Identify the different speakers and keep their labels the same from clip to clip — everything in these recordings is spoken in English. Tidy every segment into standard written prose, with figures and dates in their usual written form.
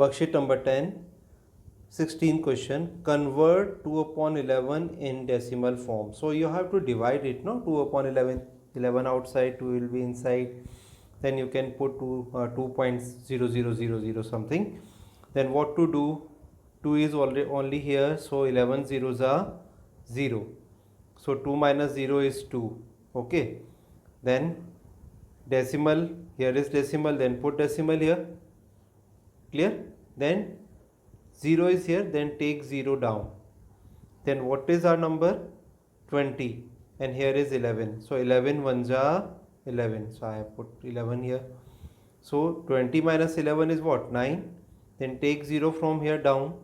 Speaker 1: Worksheet number 10, 16th question. Convert 2 upon 11 in decimal form. So you have to divide it, no? 2 upon 11, 11 outside, 2 will be inside. Then you can put 2.0000 something. Then what to do? 2 is already only here, so 11 zeros are 0. So 2 minus 0 is 2. Okay. Then decimal, here is decimal, then put decimal here. Clear? Then 0 is here, then take 0 down. Then what is our number? 20. And here is 11. So 11 ones are 11. So I have put 11 here. So 20 minus 11 is what? 9. Then take 0 from here down.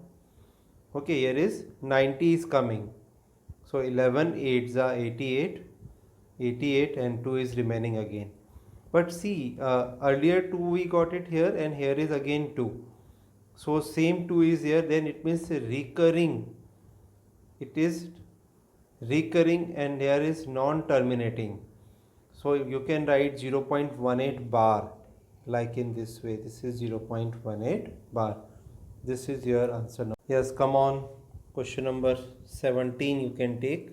Speaker 1: Okay, here is 90 is coming. So 11 8s are 88. 88 and 2 is remaining again. But see, earlier 2 we got it here and here is again 2. So same 2 is here, then it means recurring. It is recurring and here is non-terminating. So you can write 0.18 bar like in this way. This is 0.18 bar. This is your answer now. Yes, come on. Question number 17 you can take.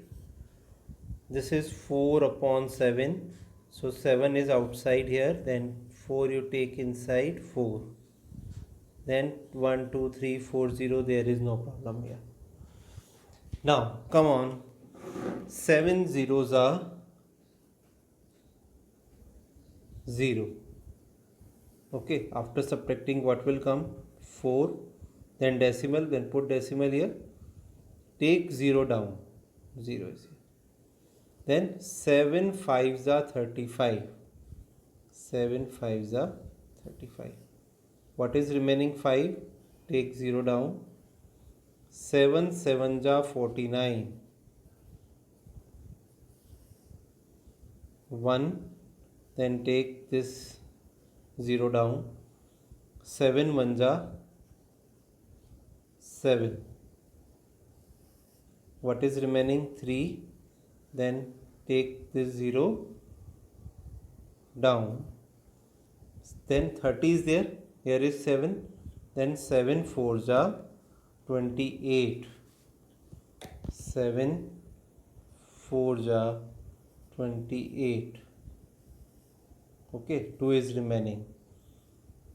Speaker 1: This is 4 upon 7. So 7 is outside here. Then 4 you take inside 4. Then 1, 2, 3, 4, 0. There is no problem here. Now come on. 7 zeros are 0. Okay. After subtracting, what will come? 4. Then decimal. Then put decimal here. Take 0 down. 0 is here. Then 7 5s are 35. 7 5s are 35. What is remaining? 5. Take 0 down. 7 7s are 49. 1. Then take this 0 down. 7 1s are 7. What is remaining? 3. Then take this 0 down. Then 30 is there. Here is 7. Then 7 4s are 28. 7 4s are 28. Okay, 2 is remaining.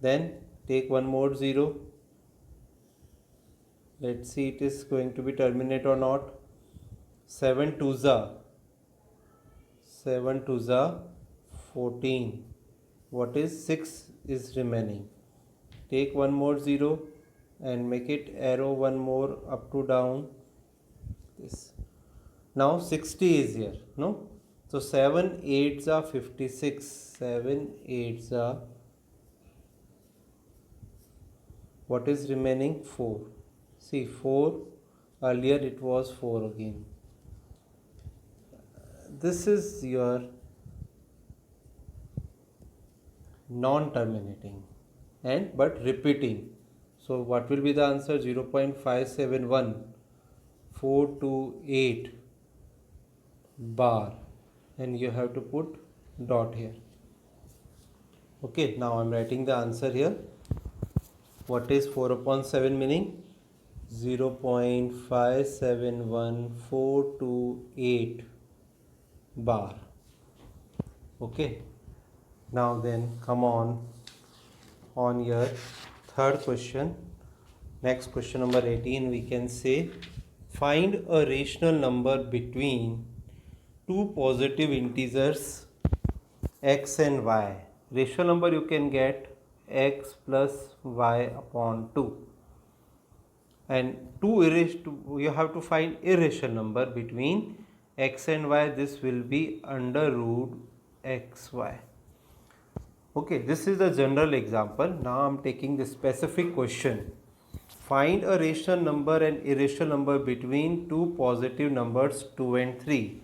Speaker 1: Then take one more 0. Let's see it is going to be terminate or not. 7 2s are 7 2s are 14. What is 6 is remaining. Take one more 0 and make it arrow one more up to down. This. Now 60 is here. No? So 7 8s are 56. 7 8s are. What is remaining? 4. See 4. Earlier it was 4 again. This is your non-terminating and but repeating. So what will be the answer? 0.571 428 bar, and you have to put dot here. Okay, now I'm writing the answer here. What is 4 upon 7 meaning? 0.571428 bar. Okay, now then come on your third question. Next question number 18, we can say find a rational number between two positive integers x and y. Rational number you can get x plus y upon 2. And you have to find irrational number between x and y. This will be under root xy. Okay, this is the general example. Now I am taking the specific question. Find a rational number and irrational number between two positive numbers 2 and 3.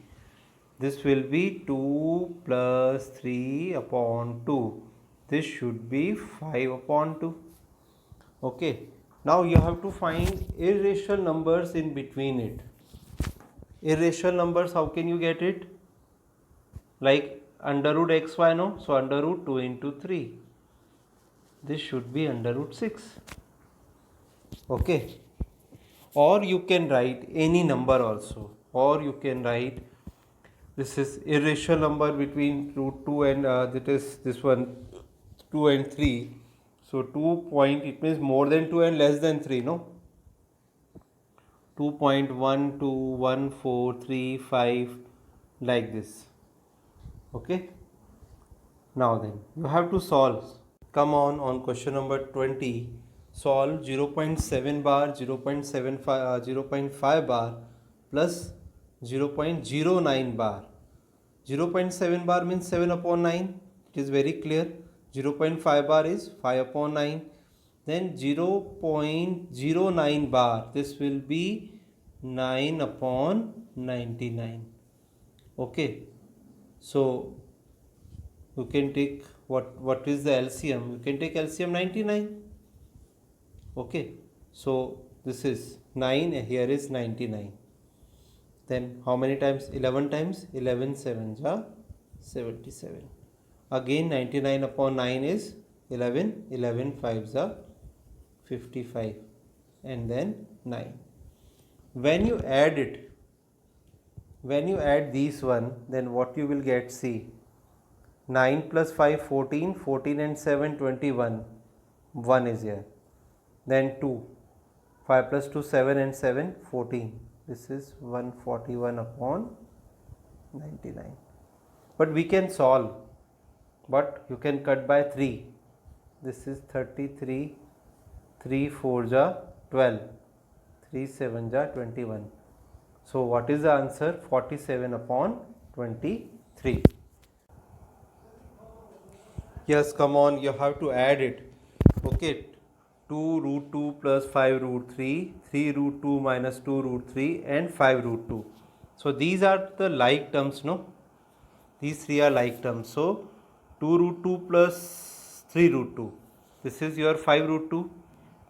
Speaker 1: This will be 2 plus 3 upon 2. This should be 5 upon 2. Okay. Now you have to find irrational numbers in between it. Irrational numbers, how can you get it? Like under root xy, no? So under root 2 into 3. This should be under root 6. Okay, or you can write any number also, or you can write this is irrational number between root 2 and that is this one 2 and 3. So 2 point, it means more than 2 and less than 3, no? 2.12143 like this. Okay, now then you have to solve. Come on question number 20, solve 0.7 bar, 0.75, 0.5 bar plus 0.09 bar. 0.7 bar means 7 upon 9, it is very clear. 0.5 bar is 5 upon 9. Then 0.09 bar, this will be 9 upon 99. Okay, so you can take what is the LCM? You can take LCM 99. Okay, so this is 9, here is 99. Then how many times? 11 times. 11 7 ja 77. Again 99 upon 9 is 11. 11 5 ja 55. And then 9. When you add it, when you add these one, then what you will get? See, 9 plus 5 14, 14 and 7 21, 1 is here. Then 2, 5 plus 2 7 and 7 14, this is 141 upon 99. But we can solve, but you can cut by 3. This is 33, 3 4 ja 12, 3 7 ja 21. So what is the answer? 47 upon 23. Yes, come on, you have to add it. Okay, 2 root 2 plus 5 root 3, 3 root 2 minus 2 root 3 and 5 root 2. So these are the like terms, no? These three are like terms. So 2 root 2 plus 3 root 2, this is your 5 root 2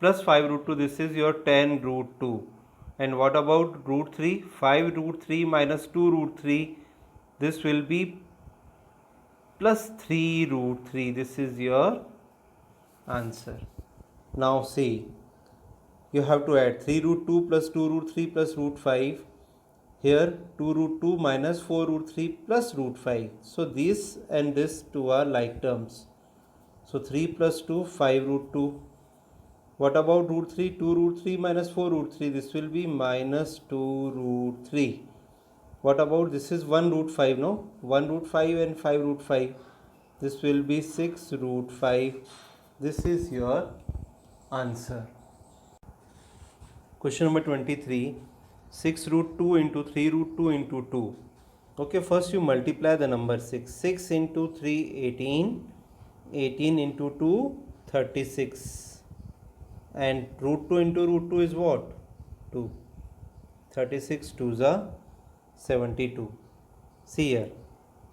Speaker 1: plus 5 root 2, this is your 10 root 2. And what about root 3? 5 root 3 minus 2 root 3, this will be plus 3 root 3, this is your answer. Now see, you have to add 3 root 2 plus 2 root 3 plus root 5. Here 2 root 2 minus 4 root 3 plus root 5. So this and this two are like terms. So 3 plus 2, 5 root 2. What about root 3? 2 root 3 minus 4 root 3. This will be minus 2 root 3. What about this is 1 root 5, no? 1 root 5 and 5 root 5. This will be 6 root 5. This is your answer. Question number 23. 6 root 2 into 3 root 2 into 2. Okay, first you multiply the number 6. 6 into 3, 18. 18 into 2, 36. And root 2 into root 2 is what? 2. 36 2s are 72. See here.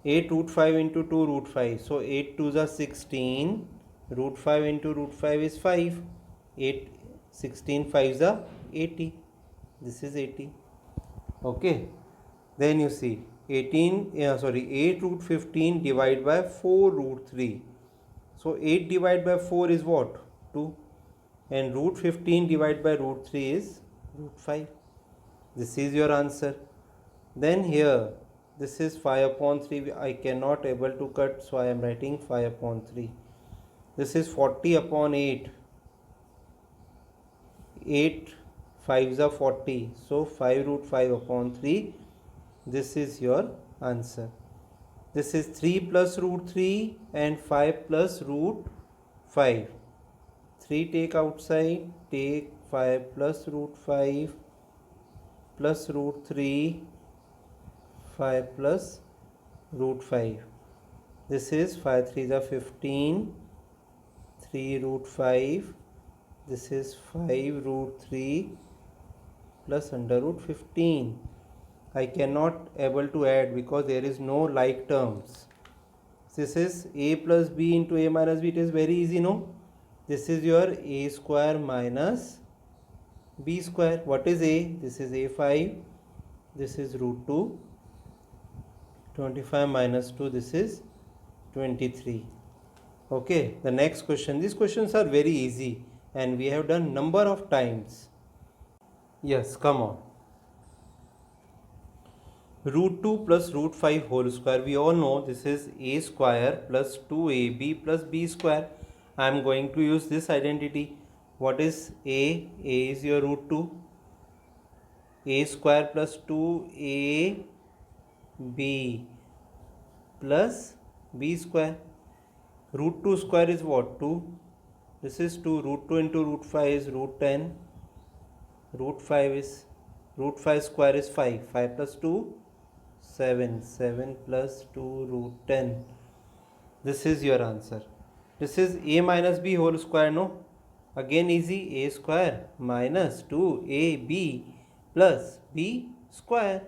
Speaker 1: 8 root 5 into 2 root 5. So 8 2s are 16. Root 5 into root 5 is 5. 8 16 5s are 80. This is 80. Okay. Then you see 8 root 15 divided by 4 root 3. So 8 divided by 4 is what? 2. And root 15 divided by root 3 is root 5. This is your answer. Then here, this is 5 upon 3. I cannot able to cut, so I am writing 5 upon 3. This is 40 upon 8. 8 5s are 40. So 5 root 5 upon 3. This is your answer. This is 3 plus root 3 and 5 plus root 5. 3 take outside, take 5 plus root 5 plus root 3, 5 plus root 5. This is 5 3s are 15, 3 root 5. This is 5 root 3 plus under root 15. I cannot able to add because there is no like terms. This is a plus b into a minus b. It is very easy, no? This is your a square minus b square. What is a? This is a5. This is root 2. 25 minus 2. This is 23. Okay. The next question. These questions are very easy. and we have done number of times. Yes, come on. Root 2 plus root 5 whole square. We all know this is a square plus 2ab plus b square. I am going to use this identity. What is a? A is your root 2. A square plus 2ab plus b square. Root 2 square is what? 2. This is 2. Root 2 into root 5 is root 10. Root 5 square is 5. 5 plus 2, 7. 7 plus 2 root 10. This is your answer. This is a minus b whole square, no? Again easy. A square minus 2ab plus b square.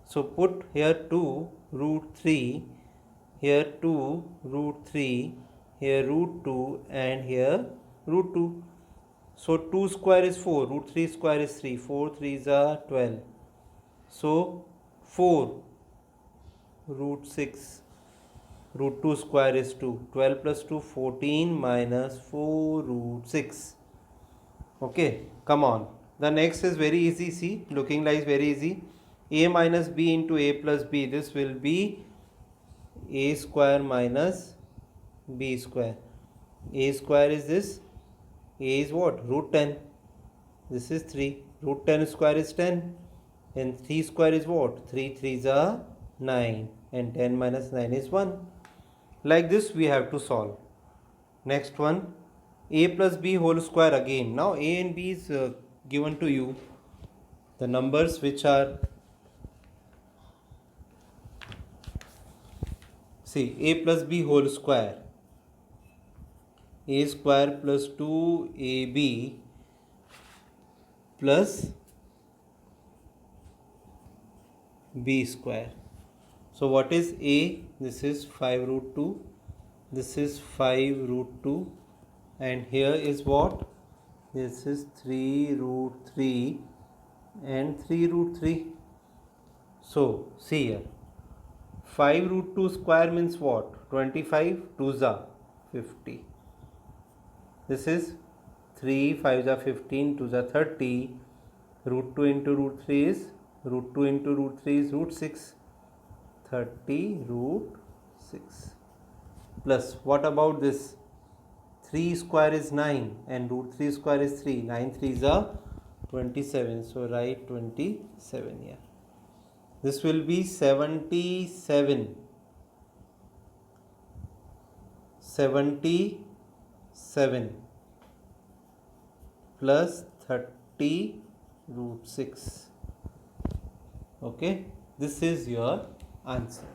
Speaker 1: So put here 2 root 3, here 2 root 3, here root 2, and here root 2. So 2 square is 4, root 3 square is 3, 4 3s are 12. So 4 root 6, root 2 square is 2, 12 plus 2 14 minus 4 root 6. Okay, come on. The next is very easy. See, looking like very easy. A minus b into a plus b. This will be a square minus b square. A square is this. A is what? Root 10. This is 3. Root 10 square is 10. And 3 square is what? 3 3s are 9. And 10 minus 9 is 1. Like this we have to solve. Next one. A plus b whole square again. Now a and b is given to you. The numbers which are, see, a plus b whole square. A square plus 2ab plus b square. So what is a? This is 5 root 2. This is 5 root 2. And here is what? This is 3 root 3 and 3 root 3. So see here. 5 root 2 square means what? 25. 2s are 50. This is 3 5s are 15. 2s are 30. Root 2 into root 3 is root 2 into root 3 is root 6. 30 root 6. Plus what about this? 3 square is 9 and root 3 square is 3. 9 3s are 27. So write 27 here. This will be 77. 77 plus 30 root 6. Okay, this is your answer.